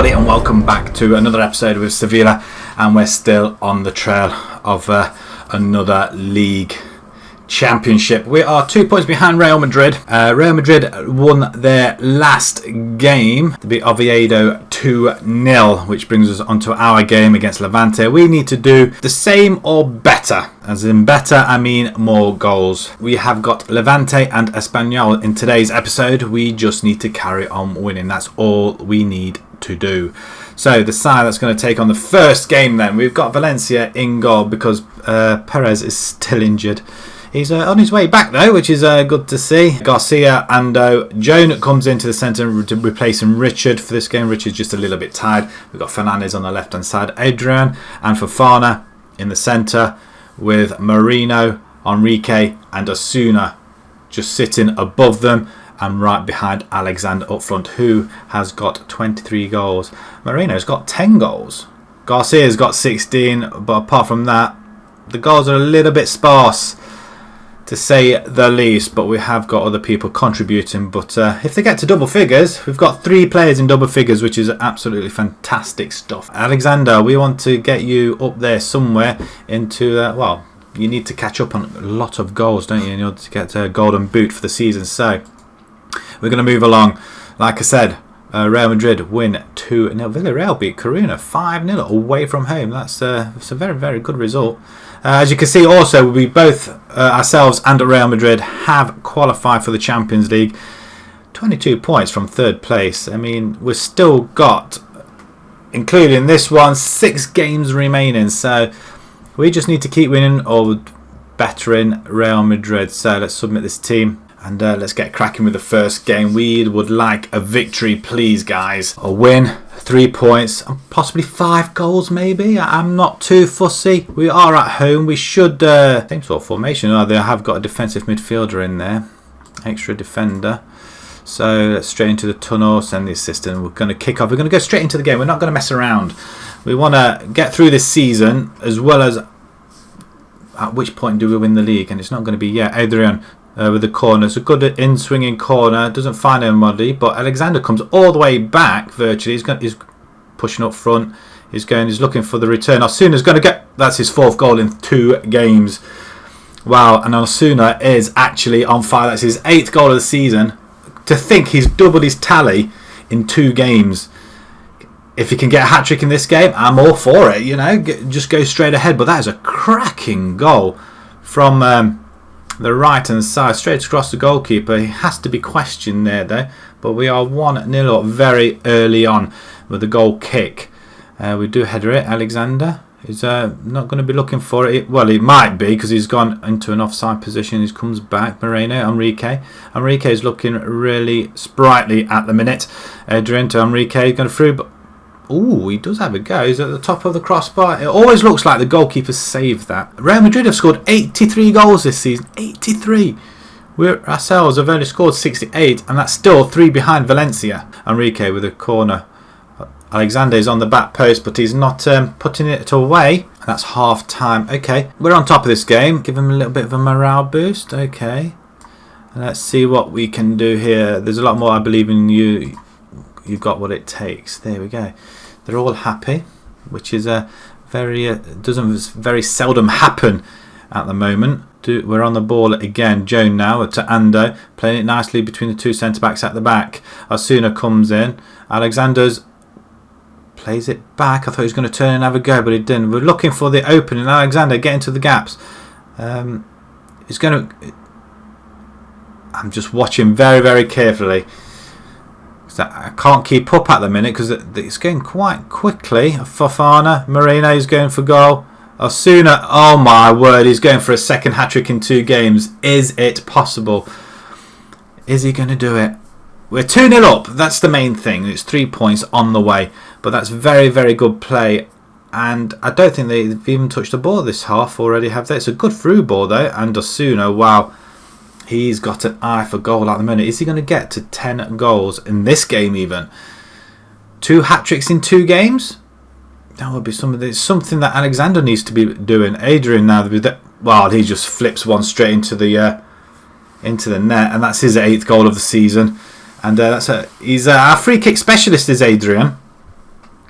everybody, and welcome back to another episode with Sevilla, and we're still on the trail of another league championship. We are 2 points behind Real Madrid. Real Madrid won their last game to beat Oviedo 2-0, which brings us onto our game against Levante. We need to do the same or better. As in better, I mean more goals. We have got Levante and Espanyol in today's episode. We just need to carry on winning. That's all we need to do. So the side that's going to take on the first game then, we've got Valencia in goal because Perez is still injured. He's on his way back though, which is good to see. Garcia, Ando, Joan comes into the centre replacing Richard for this game. Richard's just a little bit tired. We've got Fernandez on the left hand side, Adrian and Fofana in the centre with Marino, Enrique and Osuna just sitting above them and right behind Alexander up front, who has got 23 goals. Marino's got 10 goals. Garcia's got 16, but apart from that, the goals are a little bit sparse, to say the least, but we have got other people contributing. But if they get to double figures, we've got 3 players in double figures, which is absolutely fantastic stuff. Alexander, we want to get you up there somewhere into well, you need to catch up on a lot of goals, don't you, in order to get a golden boot for the season. So we're going to move along. Like I said, Real Madrid win 2-0. Villarreal beat Coruna 5-0 away from home. That's a very, very good result. As you can see also, we both, ourselves and Real Madrid, have qualified for the Champions League. 22 points from third place. I mean, we've still got, including this one, 6 games remaining. So we just need to keep winning or bettering Real Madrid. So let's submit this team. And let's get cracking with the first game. We would like a victory, please, guys. A win, 3 points, and possibly 5 goals, maybe. I'm not too fussy. We are at home. We should... same sort of formation. They have got a defensive midfielder in there. Extra defender. So let's straight into the tunnel. Send the assistant. We're going to kick off. We're going to go straight into the game. We're not going to mess around. We want to get through this season, as well as... At which point do we win the league? And it's not going to be yet. Adrian... with the corner. It's a good in-swinging corner. Doesn't find anybody, but Alexander comes all the way back virtually. He's pushing up front. He's looking for the return. Osuna's going to get... That's his 4th goal in 2 games. Wow, and Osuna is actually on fire. That's his 8th goal of the season. To think he's doubled his tally in 2 games. If he can get a hat-trick in this game, I'm all for it. You know, just go straight ahead. But that is a cracking goal from... the right hand side, straight across the goalkeeper. He has to be questioned there though, but we are 1-0 up very early on with the goal kick. We do header it. Alexander is not going to be looking for it. Well, he might be, because he's gone into an offside position. He comes back. Moreno, Enrique is looking really sprightly at the minute. Adrian to Enrique, going through, but ooh, he does have a go. He's at the top of the crossbar. It always looks like the goalkeeper saved that. Real Madrid have scored 83 goals this season. 83. We ourselves have only scored 68, and that's still 3 behind Valencia. Enrique with a corner. Alexander is on the back post, but he's not putting it away. That's half time. Okay, we're on top of this game. Give him a little bit of a morale boost. Okay. Let's see what we can do here. There's a lot more. I believe in you. You've got what it takes. There we go. They're all happy, which is doesn't very seldom happen at the moment. We're on the ball again. Joan now to Ando, playing it nicely between the 2 centre backs at the back. Osuna comes in. Alexander's plays it back. I thought he was going to turn and have a go, but he didn't. We're looking for the opening. Alexander getting to the gaps. He's going to. I'm just watching very, very carefully. I can't keep up at the minute because it's going quite quickly. Fofana, Marino is going for goal. Osuna, oh my word, he's going for a second hat-trick in 2 games. Is it possible? Is he going to do it? We're 2-0 up. That's the main thing. It's 3 points on the way. But that's very, very good play. And I don't think they've even touched the ball this half already, have they? It's a good through ball though. And Osuna, wow. He's got an eye for goal at the minute. Is he going to get to 10 goals in this game even? 2 hat-tricks in 2 games? That would be something that Alexander needs to be doing. Adrian now, well, he just flips one straight into the net, and that's his 8th goal of the season. And he's our free kick specialist is Adrian.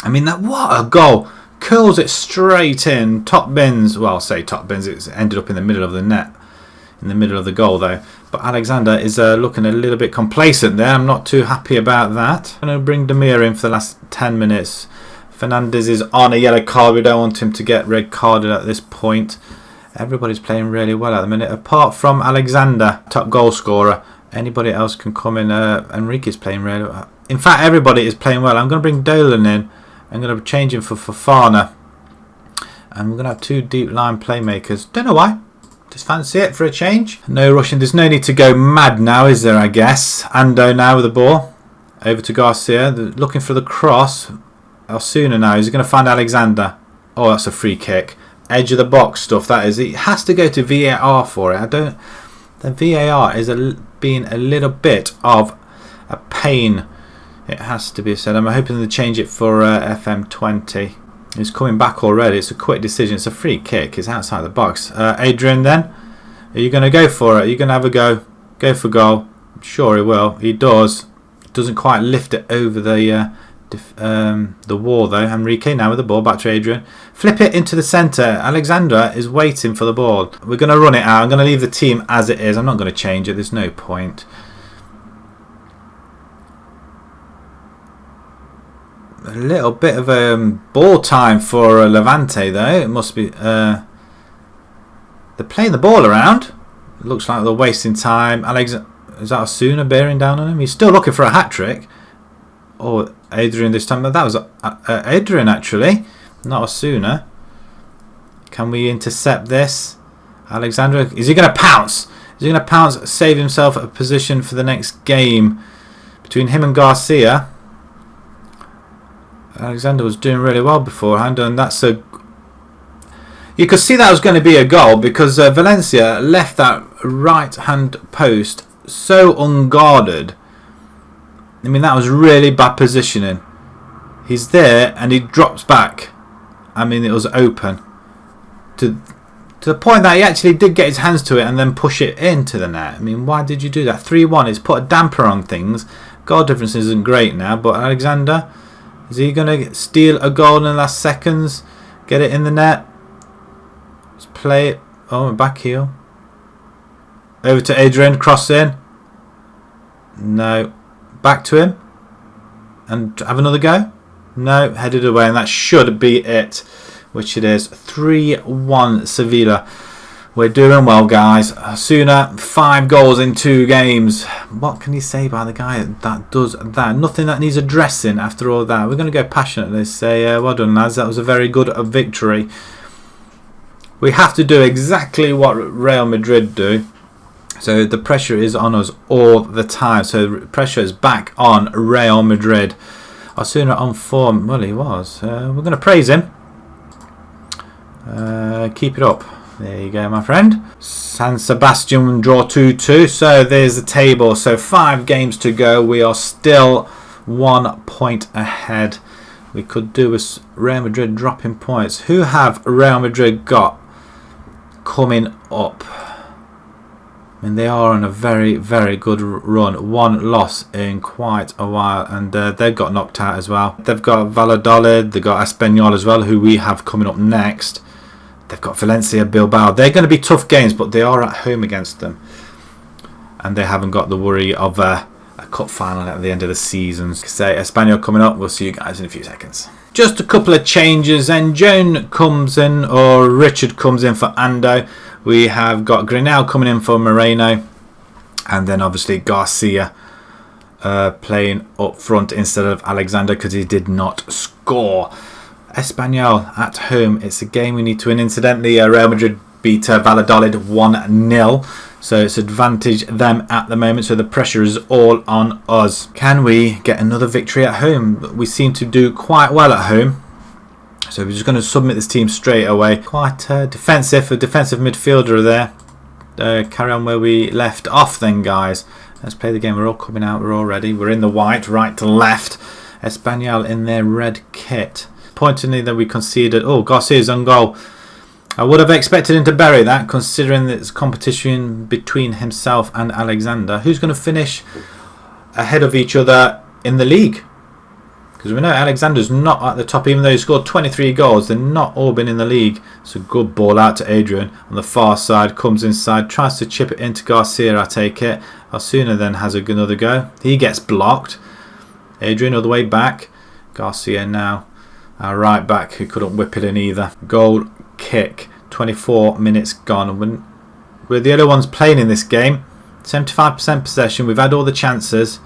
I mean, what a goal. Curls it straight in. Top bins. Well, I'll say top bins. It's ended up in the middle of the net. In the middle of the goal, though. But Alexander is looking a little bit complacent there. I'm not too happy about that. I'm going to bring Demir in for the last 10 minutes. Fernandez is on a yellow card. We don't want him to get red carded at this point. Everybody's playing really well at the minute, apart from Alexander, top goal scorer. Anybody else can come in. Enrique's playing really well. In fact, everybody is playing well. I'm going to bring Dolan in. I'm going to change him for Fofana. And we're going to have 2 deep line playmakers. Don't know why. Just fancy it for a change. No rushing. There's no need to go mad now, is there, I guess. Ando now with the ball. Over to Garcia. Looking for the cross. Osuna now. He's going to find Alexander. Oh, that's a free kick. Edge of the box stuff, that is. It has to go to VAR for it. The VAR is being a little bit of a pain. It has to be said. I'm hoping to change it for FM20. He's coming back already. It's a quick decision. It's a free kick. It's outside the box. Adrian then. Are you going to go for it? Are you going to have a go? Go for goal. I'm sure he will. He does. Doesn't quite lift it over the wall though. Enrique now with the ball. Back to Adrian. Flip it into the centre. Alexandra is waiting for the ball. We're going to run it out. I'm going to leave the team as it is. I'm not going to change it. There's no point. A little bit of ball time for Levante though. It must be they're playing the ball around. It looks like they're wasting time. Is that Osuna bearing down on him? He's still looking for a hat-trick. Or Adrian this time. But that was Adrian actually, not Osuna. Can we intercept this? Alexandra, is he going to pounce? Is he going to pounce, save himself a position for the next game? Between him and Garcia. Alexander was doing really well beforehand, and that's a... You could see that was going to be a goal because Valencia left that right-hand post so unguarded. I mean, that was really bad positioning. He's there and he drops back. I mean, it was open. To the point that he actually did get his hands to it and then push it into the net. I mean, why did you do that? 3-1, it's put a damper on things. Goal difference isn't great now, but Alexander... Is he going to steal a goal in the last seconds? Get it in the net? Let's play it. Oh, back heel. Over to Adrian. Cross in. No. Back to him. And have another go? No. Headed away. And that should be it. Which it is. 3-1 Sevilla. We're doing well, guys. Osuna, 5 goals in 2 games. What can you say about the guy that does that? Nothing that needs addressing after all that. We're going to go passionately. Say, well done, lads. That was a very good victory. We have to do exactly what Real Madrid do. So the pressure is on us all the time. So the pressure is back on Real Madrid. Osuna on form. Well, he was. We're going to praise him. Keep it up. There you go, my friend. San Sebastian draw 2-2. So there's the table. So 5 games to go. We are still 1 point ahead. We could do with Real Madrid dropping points. Who have Real Madrid got coming up? I mean, they are on a very, very good run. 1 loss in quite a while. And they've got knocked out as well. They've got Valladolid. They've got Espanyol as well, who we have coming up next. They've got Valencia, Bilbao. They're going to be tough games, but they are at home against them. And they haven't got the worry of a cup final at the end of the season. Say Espanyol coming up. We'll see you guys in a few seconds. Just a couple of changes. Then Joan comes in, or Richard comes in for Ando. We have got Grinnell coming in for Moreno. And then obviously Garcia playing up front instead of Alexander because he did not score. Espanyol at home. It's a game we need to win. Incidentally, Real Madrid beat Valladolid 1-0. So it's advantage them at the moment. So the pressure is all on us. Can we get another victory at home? We seem to do quite well at home. So we're just going to submit this team straight away. Quite defensive. A defensive midfielder there. Carry on where we left off then, guys. Let's play the game. We're all coming out. We're all ready. We're in the white, right to left. Espanyol in their red kit. Pointedly that we conceded. Oh, Garcia's on goal. I would have expected him to bury that, considering that it's competition between himself and Alexander. Who's going to finish ahead of each other in the league? Because we know Alexander's not at the top, even though he scored 23 goals. They're not all been in the league. It's a good ball out to Adrian on the far side. Comes inside, tries to chip it into Garcia, I take it. Osuna then has another go. He gets blocked. Adrian all the way back. Garcia now. Our right back who couldn't whip it in either. Goal kick. 24 minutes gone. We're the only ones playing in this game. 75% possession. We've had all the chances.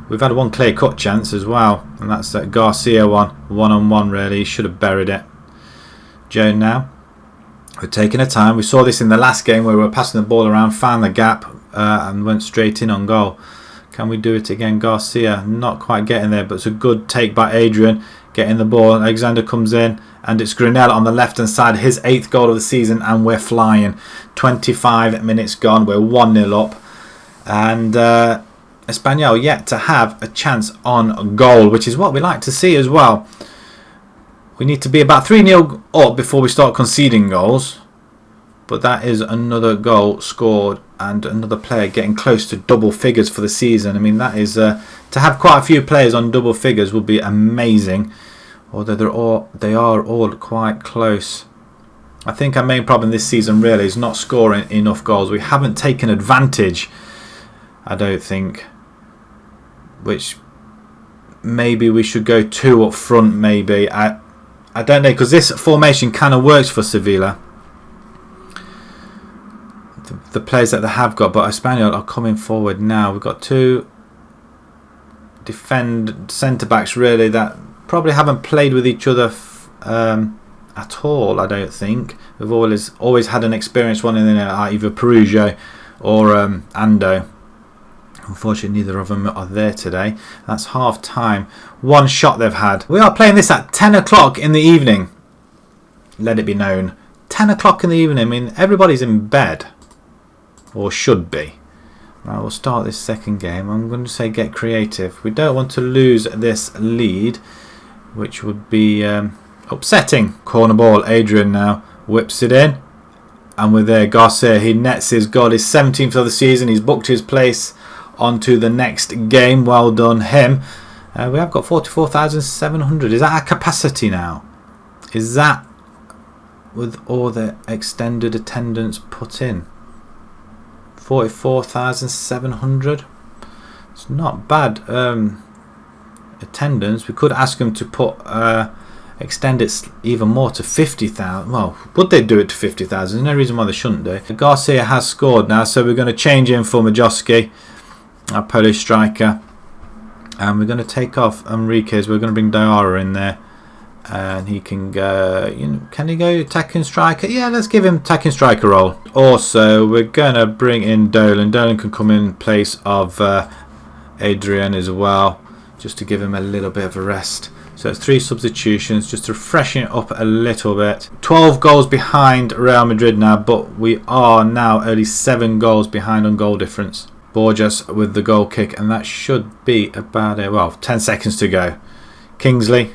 We've had one clear-cut chance as well, and that's that Garcia one-on-one really. He should have buried it. Joe now. We're taking our time. We saw this in the last game where we were passing the ball around, found the gap, and went straight in on goal. Can we do it again? Garcia not quite getting there, but it's a good take by Adrian. Getting the ball. Alexander comes in, and it's Grinnell on the left-hand side. His 8th goal of the season, and we're flying. 25 minutes gone. We're 1-0 up. And Espanyol yet to have a chance on goal, which is what we like to see as well. We need to be about 3-0 up before we start conceding goals. But that is another goal scored and another player getting close to double figures for the season. I mean, that is to have quite a few players on double figures would be amazing. Although they are all quite close. I think our main problem this season really is not scoring enough goals. We haven't taken advantage, I don't think. Which maybe we should go 2 up front maybe. I don't know, because this formation kind of works for Sevilla. The players that they have got, but Espanyol are coming forward now. We've got 2 centre backs really that probably haven't played with each other at all, I don't think. We've always had an experienced one in there, either Perugia or Ando. Unfortunately, neither of them are there today. That's half time. 1 shot they've had. We are playing this at 10 o'clock in the evening. Let it be known. 10 o'clock in the evening. I mean, everybody's in bed. Or should be. Right, we'll start this second game. I'm going to say get creative. We don't want to lose this lead, which would be upsetting. Corner ball. Adrian now whips it in. And we're there. Garcia, he nets his goal. His 17th of the season. He's booked his place onto the next game. Well done him. We have got 44,700. Is that our capacity now? Is that with all the extended attendance put in? 44,700. It's not bad attendance. We could ask them to put extend it even more to 50,000. Well, would they do it to 50,000? There's no reason why they shouldn't do. Garcia has scored now, so we're going to change in for Majowski, our Polish striker, and we're going to take off Enriquez. We're going to bring Diarra in there, and he can go. Can he go attacking striker? Yeah, let's give him attacking striker role. Also, we're going to bring in Dolan. Dolan can come in place of Adrian as well, just to give him a little bit of a rest. So it's 3 substitutions, just to freshen it up a little bit. 12 goals behind Real Madrid now, but we are now only 7 goals behind on goal difference. Borges with the goal kick, and that should be about it. Well, 10 seconds to go. Kingsley,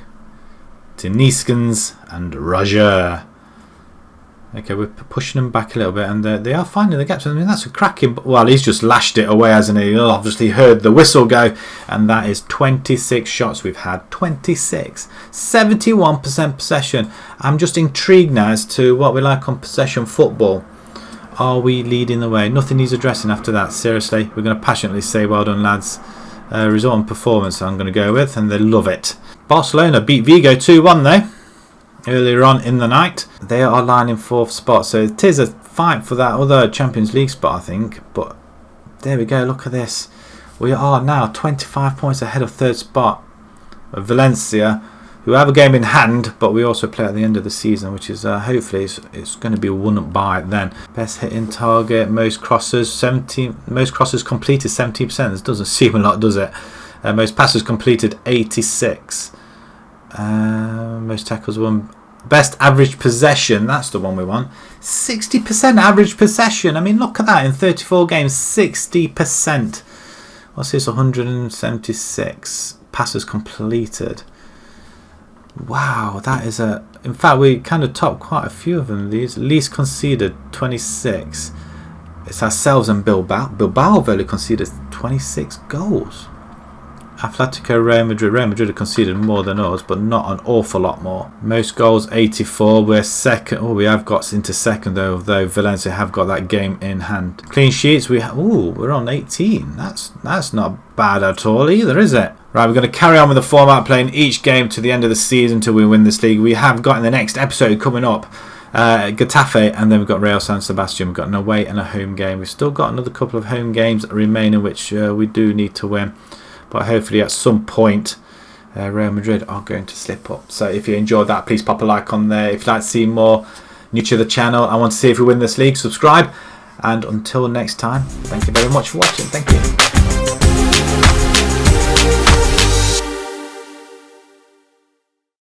Tiniskins, and Roger. Okay, we're pushing them back a little bit, and they are finding the gaps. I mean, that's a cracking. Well, he's just lashed it away, hasn't he? He'll obviously heard the whistle go, and that is 26 shots we've had. 26, 71% possession. I'm just intrigued now as to what we like on possession football. Are we leading the way? Nothing needs addressing after that. Seriously, we're going to passionately say, well done, lads. Result and performance I'm going to go with, and they love it. Barcelona beat Vigo 2-1 though, earlier on in the night. They are lying in 4th spot, so it is a fight for that other Champions League spot, I think. But there we go, look at this. We are now 25 points ahead of 3rd spot. Valencia, who have a game in hand, but we also play at the end of the season, which is hopefully it's going to be won up by then. Best hitting target, most crosses, 17. Most crosses completed 17%. This doesn't seem a lot, does it? Most passes completed 86. Most tackles won. Best average possession, that's the one we want. 60% average possession. I mean, look at that in 34 games, 60%. What's this? 176 passes completed. Wow, that is a. In fact, we kind of topped quite a few of them. These least conceded 26. It's ourselves and Bilbao. Bilbao have only conceded 26 goals. Atletico, Real Madrid. Real Madrid have conceded more than us, but not an awful lot more. Most goals, 84. We're second. Oh, we have got into second though Valencia have got that game in hand. Clean sheets. We're on 18. That's not bad at all either, is it? Right, we're going to carry on with the format, playing each game to the end of the season until we win this league. We have got in the next episode coming up Getafe, and then we've got Real San Sebastian. We've got an away and a home game. We've still got another couple of home games remaining, which we do need to win. But hopefully at some point Real Madrid are going to slip up. So if you enjoyed that, please pop a like on there. If you'd like to see more new to the channel, I want to see if we win this league, subscribe. And until next time, thank you very much for watching. Thank you.